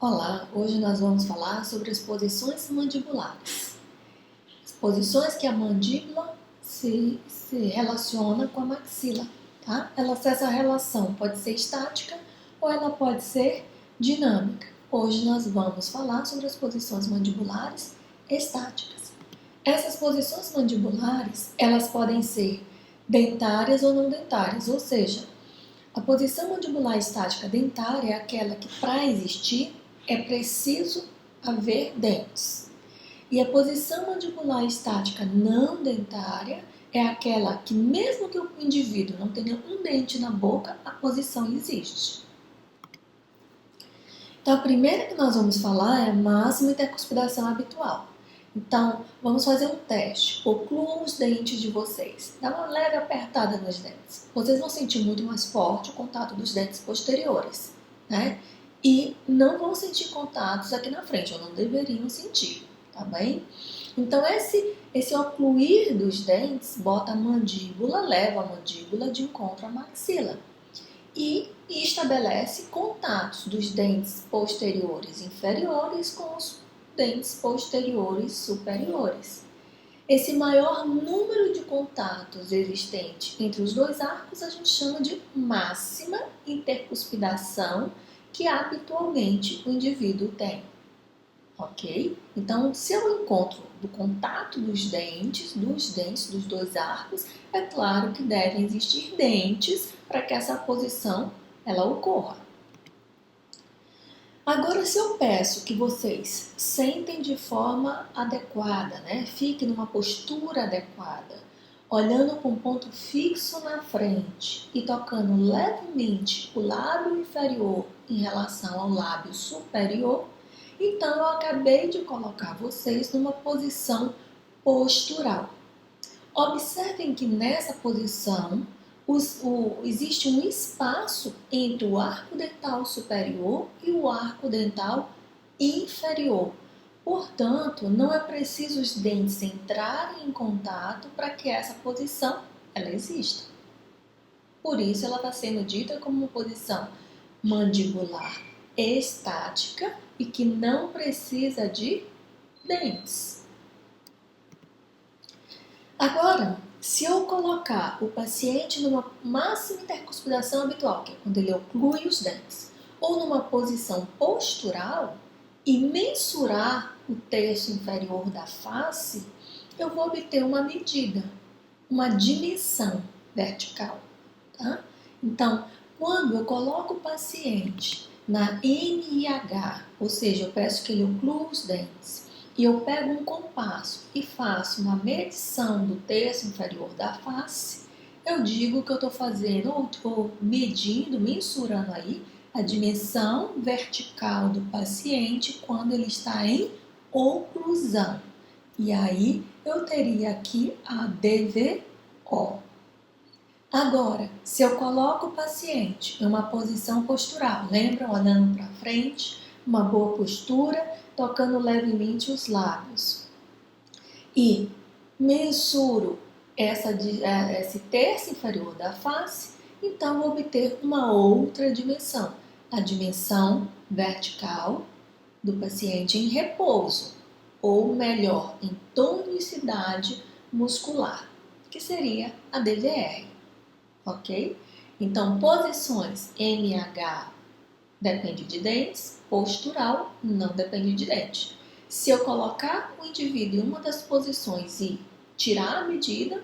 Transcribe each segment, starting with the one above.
Olá, hoje nós vamos falar sobre as posições mandibulares. As posições que a mandíbula se relaciona com a maxila, tá? Essa relação pode ser estática ou ela pode ser dinâmica. Hoje nós vamos falar sobre as posições mandibulares estáticas. Essas posições mandibulares, elas podem ser dentárias ou não dentárias, ou seja, a posição mandibular estática dentária é aquela que, para existir, é preciso haver dentes. E a posição mandibular estática não dentária é aquela que, mesmo que o indivíduo não tenha um dente na boca, a posição existe. Então, a primeira que nós vamos falar é a máxima intercuspidação habitual. Então, vamos fazer um teste. Ocluam os dentes de vocês. Dá uma leve apertada nos dentes. Vocês vão sentir muito mais forte o contato dos dentes posteriores, né? E não vão sentir contatos aqui na frente, ou não deveriam sentir, tá bem? Então, esse ocluir dos dentes bota a mandíbula, leva a mandíbula de encontro à maxila e estabelece contatos dos dentes posteriores inferiores com os dentes posteriores superiores. Esse maior número de contatos existente entre os dois arcos a gente chama de máxima intercuspidação que habitualmente o indivíduo tem. Ok? Então, se eu encontro do contato dos dentes dos dois arcos, é claro que devem existir dentes para que essa posição ela ocorra. Agora, se eu peço que vocês sentem de forma adequada, né? Fiquem numa postura adequada, olhando com um ponto fixo na frente e tocando levemente o lábio inferior em relação ao lábio superior, então eu acabei de colocar vocês numa posição postural. Observem que nessa posição existe um espaço entre o arco dental superior e o arco dental inferior. Portanto, não é preciso os dentes entrarem em contato para que essa posição ela exista. Por isso, ela está sendo dita como uma posição mandibular estática e que não precisa de dentes. Agora, se eu colocar o paciente numa máxima intercuspidação habitual, que é quando ele oclui os dentes, ou numa posição postural e mensurar o terço inferior da face, eu vou obter uma medida, uma dimensão vertical, tá? Então, quando eu coloco o paciente na NIH, ou seja, eu peço que ele oclua os dentes, e eu pego um compasso e faço uma medição do terço inferior da face, eu digo que eu estou fazendo, ou estou medindo, mensurando aí a dimensão vertical do paciente quando ele está em oclusão. E aí eu teria aqui a DVO. Agora, se eu coloco o paciente em uma posição postural, lembram? Olhando para frente, uma boa postura, tocando levemente os lábios. E mensuro esse terço inferior da face, então vou obter uma outra dimensão, a dimensão vertical do paciente em repouso, ou melhor, em tonicidade muscular, que seria a DVR, ok? Então, posições MH depende de dentes, postural não depende de dente. Se eu colocar o indivíduo em uma das posições e tirar a medida,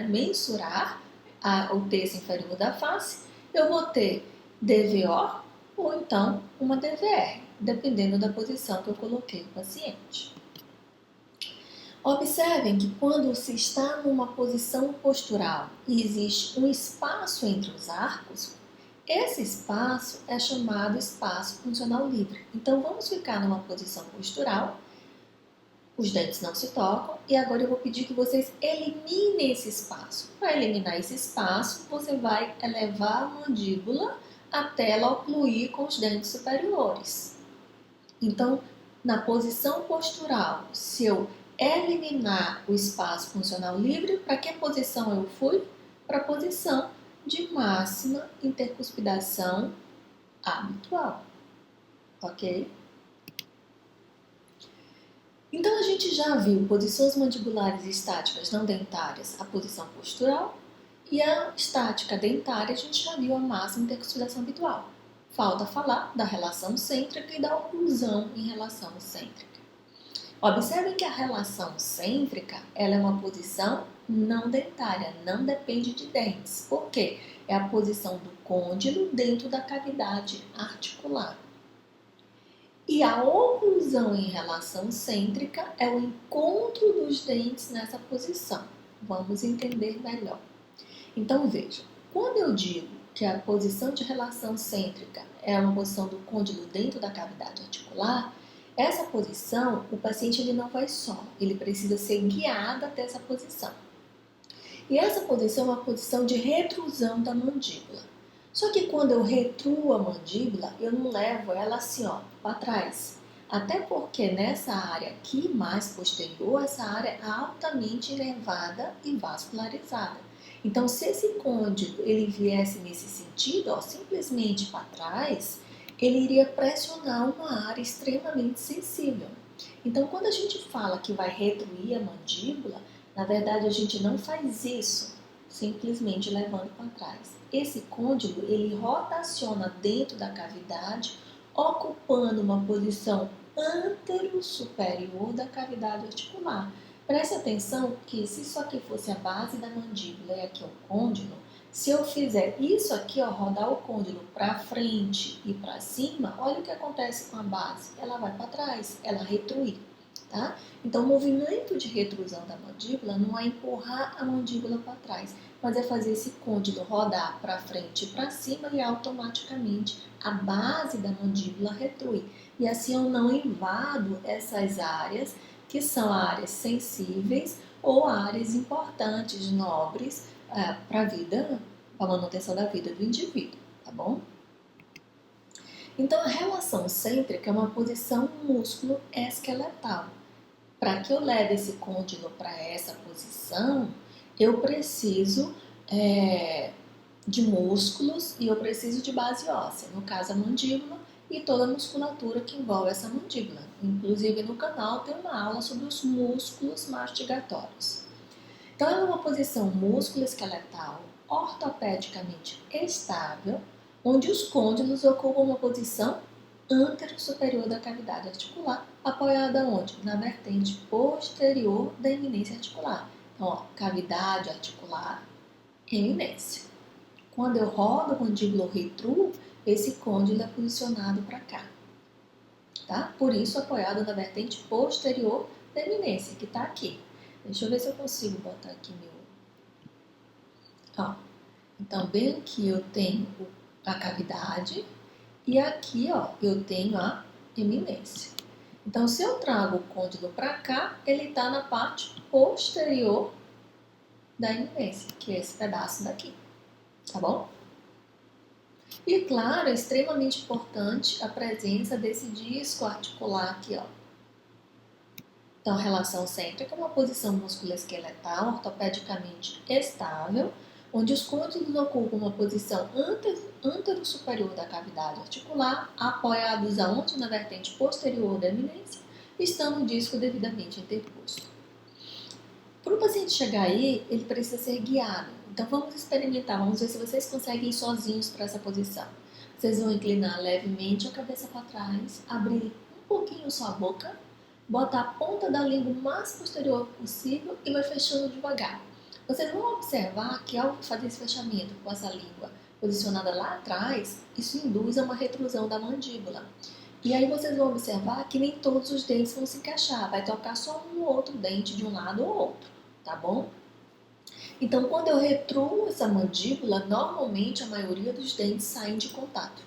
mensurar o terço inferior da face, eu vou ter DVO ou então uma DVR, dependendo da posição que eu coloquei o paciente. Observem que quando se está numa posição postural e existe um espaço entre os arcos, esse espaço é chamado espaço funcional livre. Então, vamos ficar numa posição postural, os dentes não se tocam, e agora eu vou pedir que vocês eliminem esse espaço. Para eliminar esse espaço, você vai elevar a mandíbula até ela ocluir com os dentes superiores. Então, na posição postural, se eu eliminar o espaço funcional livre, para que posição eu fui? Para a posição de máxima intercuspidação habitual. ok? Então a gente já viu posições mandibulares estáticas não dentárias, a posição postural, e a estática dentária a gente já viu a máxima intercuspiração habitual. Falta falar da relação cêntrica e da oclusão em relação cêntrica. Observem que a relação cêntrica ela é uma posição não dentária, não depende de dentes. Por quê? É a posição do côndilo dentro da cavidade articular. E a oclusão em relação cêntrica é o encontro dos dentes nessa posição. Vamos entender melhor. Então veja, quando eu digo que a posição de relação cêntrica é uma posição do côndilo dentro da cavidade articular, essa posição o paciente ele não vai só, ele precisa ser guiado até essa posição. E essa posição é uma posição de retrusão da mandíbula. Só que quando eu retruo a mandíbula, eu não levo ela assim, ó, para trás. Até porque nessa área aqui, mais posterior, essa área é altamente inervada e vascularizada. Então, se esse côndilo ele viesse nesse sentido, ó, simplesmente para trás, ele iria pressionar uma área extremamente sensível. Então, quando a gente fala que vai retruir a mandíbula, na verdade a gente não faz isso simplesmente levando para trás. Esse côndilo ele rotaciona dentro da cavidade, ocupando uma posição antero-superior da cavidade articular. Preste atenção que se isso aqui fosse a base da mandíbula e aqui é o côndilo, se eu fizer isso aqui, ó, rodar o côndilo para frente e para cima, olha o que acontece com a base. Ela vai para trás, ela retrui, tá? Então, o movimento de retrusão da mandíbula não é empurrar a mandíbula para trás, mas é fazer esse côndilo rodar para frente e para cima e automaticamente a base da mandíbula retrui. E assim eu não invado essas áreas que são áreas sensíveis ou áreas importantes, nobres para a vida, para a manutenção da vida do indivíduo, tá bom? Então, a relação cêntrica é uma posição músculo-esqueletal. Para que eu leve esse côndilo para essa posição, eu preciso de músculos e eu preciso de base óssea, no caso a mandíbula e toda a musculatura que envolve essa mandíbula. Inclusive no canal tem uma aula sobre os músculos mastigatórios. Então ela é uma posição músculo-esqueletal, ortopedicamente estável, onde os côndilos ocupam uma posição antero-superior da cavidade articular, apoiada onde? Na vertente posterior da eminência articular. Então, ó, cavidade articular, eminência. Quando eu rodo a mandíbula ou retruo, esse côndilo é posicionado para cá, tá? Por isso, apoiado na vertente posterior da eminência, que está aqui. Deixa eu ver se eu consigo botar aqui meu... Ó, então, bem aqui eu tenho a cavidade e aqui, ó, eu tenho a eminência. Então, se eu trago o côndilo para cá, ele está na parte posterior da eminência, que é esse pedaço daqui, tá bom? E, claro, é extremamente importante a presença desse disco articular aqui, ó. Então, a relação cêntrica é uma posição musculoesqueletal ortopedicamente estável, onde os côndilos ocupam uma posição antero-superior da cavidade articular, apoiados aonde? Na vertente posterior da eminência, estando o disco devidamente interposto. Para o paciente chegar aí, ele precisa ser guiado. Então, vamos experimentar, vamos ver se vocês conseguem ir sozinhos para essa posição. Vocês vão inclinar levemente a cabeça para trás, abrir um pouquinho sua boca, bota a ponta da língua o mais posterior possível e vai fechando devagar. Vocês vão observar que ao fazer esse fechamento com essa língua posicionada lá atrás, isso induz a uma retrusão da mandíbula. E aí vocês vão observar que nem todos os dentes vão se encaixar, vai tocar só um ou outro dente de um lado ou outro, tá bom? Então, quando eu retruo essa mandíbula, normalmente a maioria dos dentes saem de contato,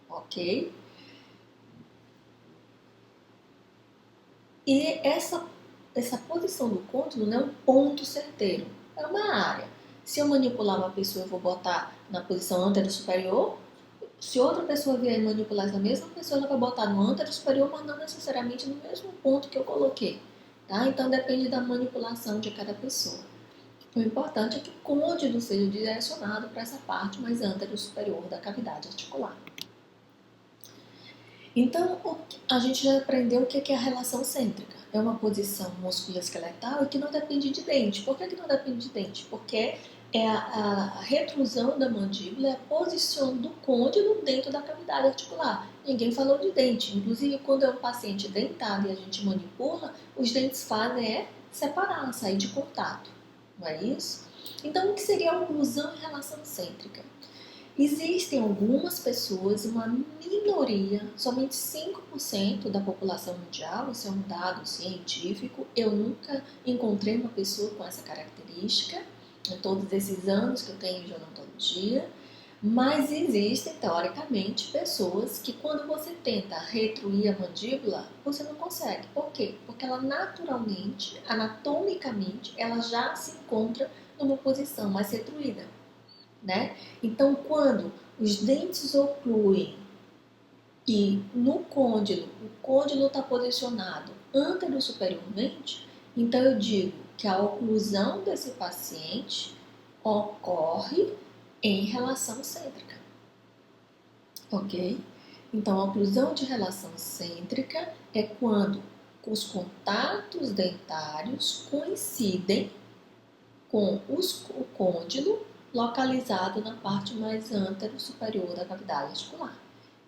ok? E essa posição do côndilo não é um ponto certeiro, é uma área. Se eu manipular uma pessoa, eu vou botar na posição antero-superior. Se outra pessoa vier manipular essa mesma pessoa, ela vai botar no antero-superior, mas não necessariamente no mesmo ponto que eu coloquei. Tá? Então, depende da manipulação de cada pessoa. O importante é que o côndilo seja direcionado para essa parte mais antero-superior da cavidade articular. Então, a gente já aprendeu o que é a relação cêntrica. É uma posição musculoesqueletal e que não depende de dente. Por que não depende de dente? Porque é a retrusão da mandíbula, é a posição do côndilo dentro da cavidade articular. Ninguém falou de dente. Inclusive, quando é um paciente dentado e a gente manipula, os dentes fazem separar, sair de contato. Não é isso? Então, o que seria a oclusão em relação cêntrica? Existem algumas pessoas, uma minoria, somente 5% da população mundial, isso é um dado científico. Eu nunca encontrei uma pessoa com essa característica, em todos esses anos que eu tenho de odontologia, mas existem, teoricamente, pessoas que quando você tenta retruir a mandíbula, você não consegue. Por quê? Porque ela naturalmente, anatomicamente, ela já se encontra numa posição mais retruída. Né? Então, quando os dentes ocluem e no côndilo, o côndilo está posicionado antero-superiormente, então eu digo que a oclusão desse paciente ocorre em relação cêntrica, ok? Então, a oclusão de relação cêntrica é quando os contatos dentários coincidem com o côndilo localizado na parte mais antero-superior da cavidade articular.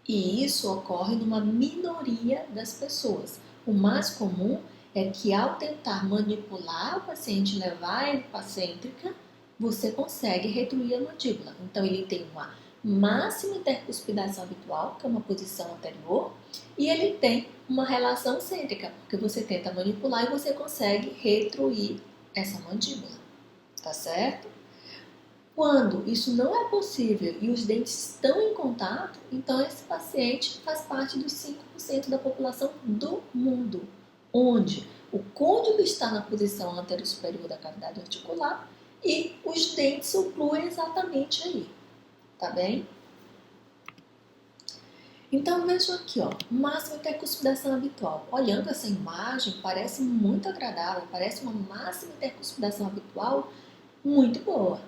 E isso ocorre numa minoria das pessoas. O mais comum é que ao tentar manipular o paciente, levar ele para a cêntrica, você consegue retruir a mandíbula. Então ele tem uma máxima intercuspidação habitual, que é uma posição anterior, e ele tem uma relação cêntrica, porque você tenta manipular e você consegue retruir essa mandíbula. Tá certo? Quando isso não é possível e os dentes estão em contato, então esse paciente faz parte dos 5% da população do mundo, onde o côndilo está na posição antero-superior da cavidade articular e os dentes ocluem exatamente aí, tá bem? Então vejam aqui, ó, máxima intercuspidação habitual. Olhando essa imagem, parece muito agradável, parece uma máxima intercuspidação habitual muito boa.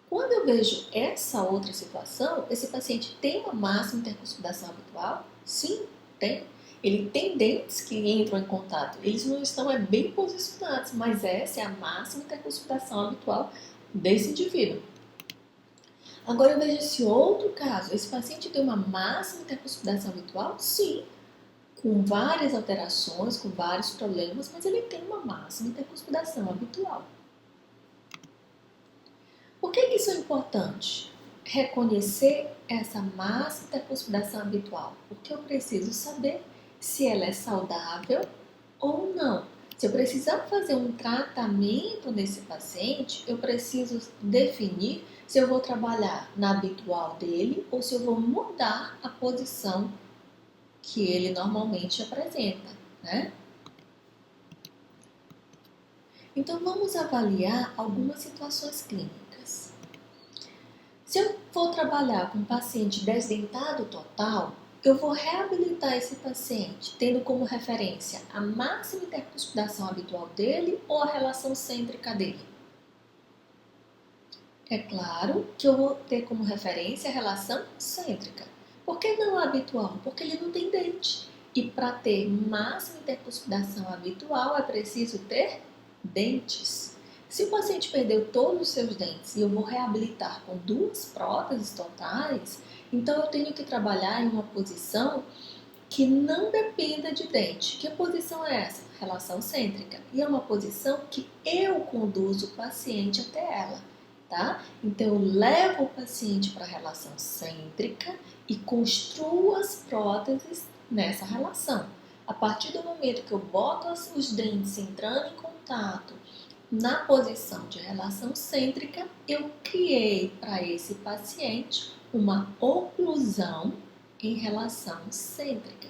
Quando eu vejo essa outra situação, esse paciente tem uma máxima intercuspidação habitual? Sim, tem. Ele tem dentes que entram em contato. Eles não estão bem posicionados, mas essa é a máxima intercuspidação habitual desse indivíduo. Agora eu vejo esse outro caso. Esse paciente tem uma máxima intercuspidação habitual? Sim, com várias alterações, com vários problemas, mas ele tem uma máxima intercuspidação habitual. Por que isso é importante? Reconhecer essa máxima intercuspidação habitual, porque eu preciso saber se ela é saudável ou não. Se eu precisar fazer um tratamento nesse paciente, eu preciso definir se eu vou trabalhar na habitual dele ou se eu vou mudar a posição que ele normalmente apresenta, né? Então vamos avaliar algumas situações clínicas. Se eu for trabalhar com um paciente desdentado total, eu vou reabilitar esse paciente tendo como referência a máxima intercuspidação habitual dele ou a relação cêntrica dele. É claro que eu vou ter como referência a relação cêntrica. Por que não a habitual? Porque ele não tem dente. E para ter máxima intercuspidação habitual é preciso ter dentes. Se o paciente perdeu todos os seus dentes e eu vou reabilitar com 2 próteses totais, então eu tenho que trabalhar em uma posição que não dependa de dente. Que posição é essa? Relação cêntrica. E é uma posição que eu conduzo o paciente até ela, tá? Então eu levo o paciente para a relação cêntrica e construo as próteses nessa relação. A partir do momento que eu boto os dentes entrando em contato na posição de relação cêntrica, eu criei para esse paciente uma oclusão em relação cêntrica.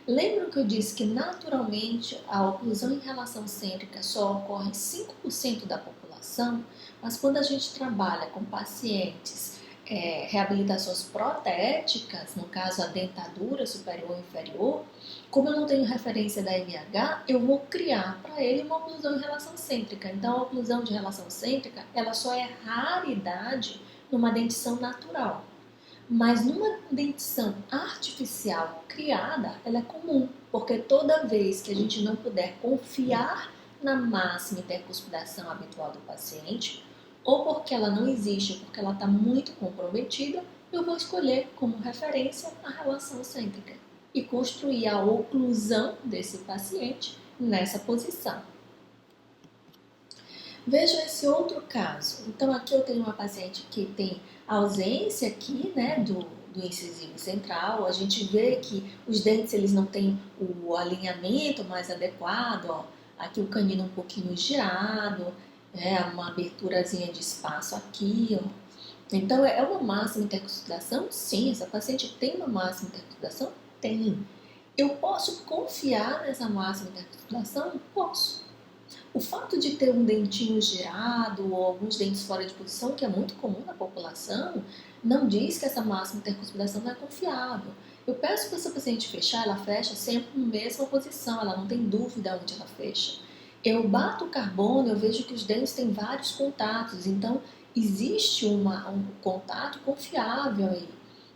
Lembram que eu disse que naturalmente a oclusão em relação cêntrica só ocorre em 5% da população, mas quando a gente trabalha com pacientes reabilitações protéticas, no caso a dentadura superior e inferior, como eu não tenho referência da MH, eu vou criar para ele uma oclusão em relação cêntrica. Então, a oclusão de relação cêntrica, ela só é raridade numa dentição natural. Mas numa dentição artificial, artificial criada, ela é comum, porque toda vez que a gente não puder confiar na máxima intercuspidação habitual do paciente, ou porque ela não existe, ou porque ela está muito comprometida, eu vou escolher como referência a relação cêntrica e construir a oclusão desse paciente nessa posição. Veja esse outro caso. Então, aqui eu tenho uma paciente que tem ausência aqui, né, do incisivo central. A gente vê que os dentes eles não têm o alinhamento mais adequado. Ó. Aqui o canino um pouquinho girado, uma aberturazinha de espaço aqui. Ó. Então, é uma máxima intercuspidação? Sim, essa paciente tem uma máxima intercuspidação? Tem. Eu posso confiar nessa máxima intercuspidação? Posso. O fato de ter um dentinho girado ou alguns dentes fora de posição, que é muito comum na população, não diz que essa máxima intercuspidação não é confiável. Eu peço para essa paciente fechar, ela fecha sempre na mesma posição, ela não tem dúvida onde ela fecha. Eu bato o carbono, eu vejo que os dentes têm vários contatos, então existe um contato confiável aí.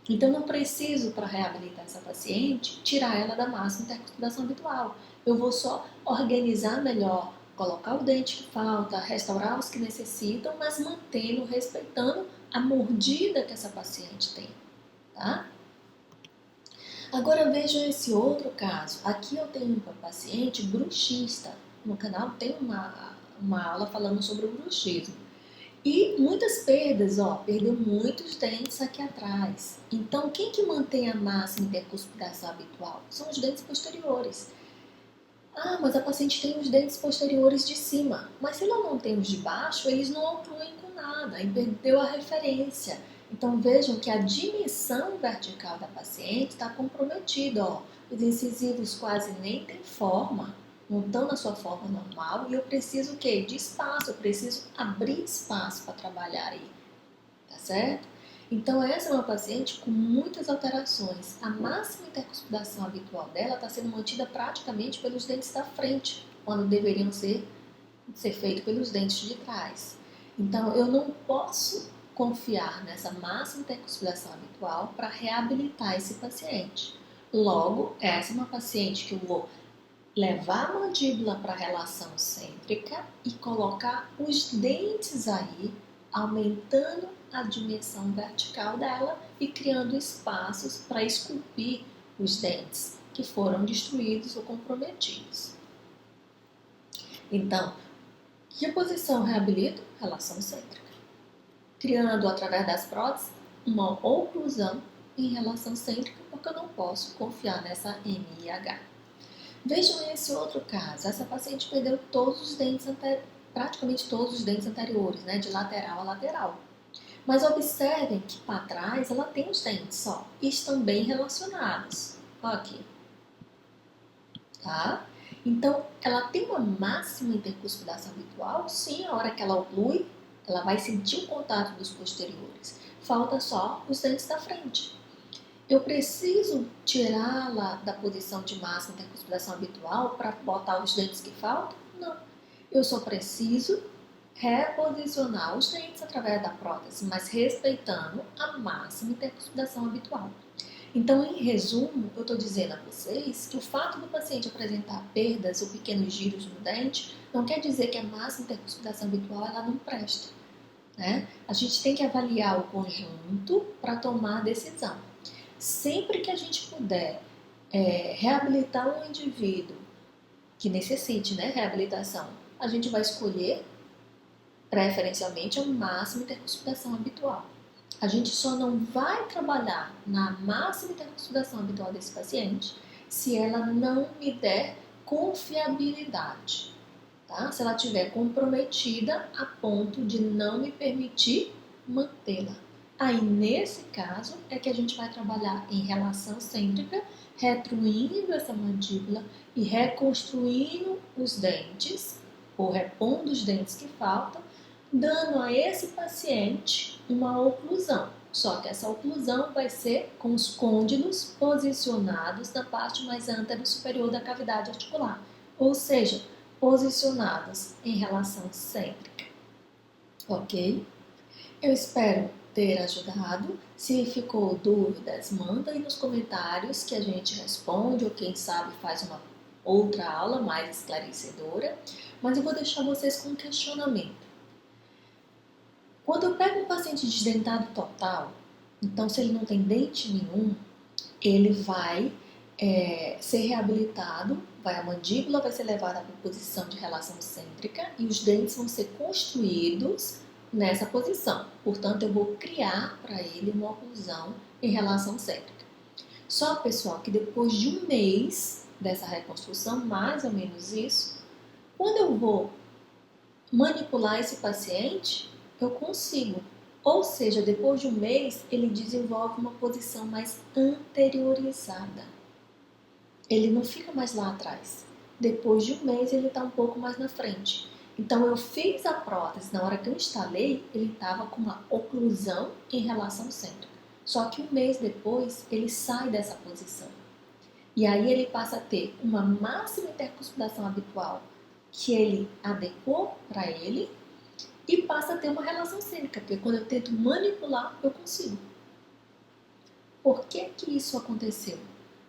Então não preciso, para reabilitar essa paciente, tirar ela da máxima intercuspidação habitual. Eu vou só organizar melhor, colocar o dente que falta, restaurar os que necessitam, mas mantendo, respeitando a mordida que essa paciente tem, tá? Agora vejam esse outro caso. Aqui eu tenho uma paciente bruxista. No canal tem uma aula falando sobre o bruxismo. E muitas perdas, ó, perdeu muitos dentes aqui atrás. Então, quem que mantém a máxima intercuspidação habitual? São os dentes posteriores. Ah, mas a paciente tem os dentes posteriores de cima. Mas se ela não tem os de baixo, eles não ocluem com nada e perdeu a referência. Então vejam que a dimensão vertical da paciente está comprometida. Ó. Os incisivos quase nem têm forma, não estão na sua forma normal. E eu preciso o quê? De espaço, eu preciso abrir espaço para trabalhar aí. Tá certo? Então, essa é uma paciente com muitas alterações. A máxima intercuspidação habitual dela está sendo mantida praticamente pelos dentes da frente, quando deveriam ser feito pelos dentes de trás. Então, eu não posso confiar nessa máxima intercuspidação habitual para reabilitar esse paciente. Logo, essa é uma paciente que eu vou levar a mandíbula para a relação cêntrica e colocar os dentes aí, aumentando a dimensão vertical dela e criando espaços para esculpir os dentes que foram destruídos ou comprometidos. Então, que posição reabilito? Relação cêntrica. Criando, através das próteses, uma oclusão em relação cêntrica, porque eu não posso confiar nessa MIH. Vejam esse outro caso. Essa paciente perdeu todos os dentes praticamente todos os dentes anteriores, né, de lateral a lateral. Mas observem que para trás ela tem os dentes só e estão bem relacionados. Olha aqui. Tá? Então, ela tem uma máxima intercuspidação habitual? Sim, a hora que ela oclui, ela vai sentir o contato dos posteriores. Falta só os dentes da frente. Eu preciso tirá-la da posição de máxima intercuspidação habitual para botar os dentes que faltam? Não. Eu só preciso reposicionar os dentes através da prótese, mas respeitando a máxima intercuspidação habitual. Então, em resumo, eu estou dizendo a vocês que o fato do paciente apresentar perdas ou pequenos giros no dente não quer dizer que a máxima intercuspidação habitual ela não presta. Né? A gente tem que avaliar o conjunto para tomar a decisão. Sempre que a gente puder reabilitar um indivíduo que necessite, né, reabilitação, a gente vai escolher preferencialmente a máxima intercuspidação habitual. A gente só não vai trabalhar na máxima intercuspidação habitual desse paciente se ela não me der confiabilidade, tá? Se ela estiver comprometida a ponto de não me permitir mantê-la. Aí, nesse caso, é que a gente vai trabalhar em relação cêntrica, retruindo essa mandíbula e reconstruindo os dentes, ou repondo os dentes que faltam, dando a esse paciente uma oclusão. Só que essa oclusão vai ser com os côndilos posicionados na parte mais antero superior da cavidade articular, ou seja, posicionados em relação cêntrica. Ok? Eu espero ter ajudado. Se ficou dúvidas, manda aí nos comentários que a gente responde, ou quem sabe faz uma outra aula mais esclarecedora. Mas eu vou deixar vocês com um questionamento. Quando eu pego um paciente desdentado total, então se ele não tem dente nenhum, ele vai ser reabilitado, a mandíbula vai ser levada para a posição de relação cêntrica e os dentes vão ser construídos nessa posição. Portanto, eu vou criar para ele uma oclusão em relação cêntrica. Só, pessoal, que depois de um mês dessa reconstrução, mais ou menos isso, quando eu vou manipular esse paciente, eu consigo. Ou seja, depois de um mês, ele desenvolve uma posição mais anteriorizada. Ele não fica mais lá atrás. Depois de um mês, ele está um pouco mais na frente. Então, eu fiz a prótese, na hora que eu instalei, ele estava com uma oclusão em relação cêntrica. Só que um mês depois, ele sai dessa posição. E aí ele passa a ter uma máxima intercuspidação habitual que ele adequou para ele e passa a ter uma relação cêntrica, porque quando eu tento manipular, eu consigo. Por que que isso aconteceu?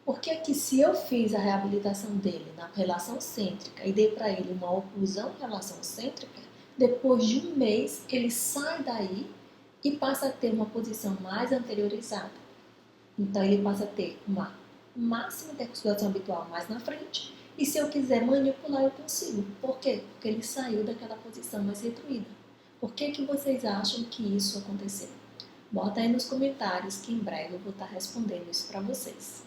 Porque que se eu fiz a reabilitação dele na relação cêntrica e dei para ele uma oclusão em relação cêntrica, depois de um mês ele sai daí e passa a ter uma posição mais anteriorizada. Então ele passa a ter uma máxima intercuspidação habitual mais na frente e se eu quiser manipular eu consigo. Por quê? Porque ele saiu daquela posição mais retruída. Por que que vocês acham que isso aconteceu? Bota aí nos comentários que em breve eu vou estar respondendo isso para vocês.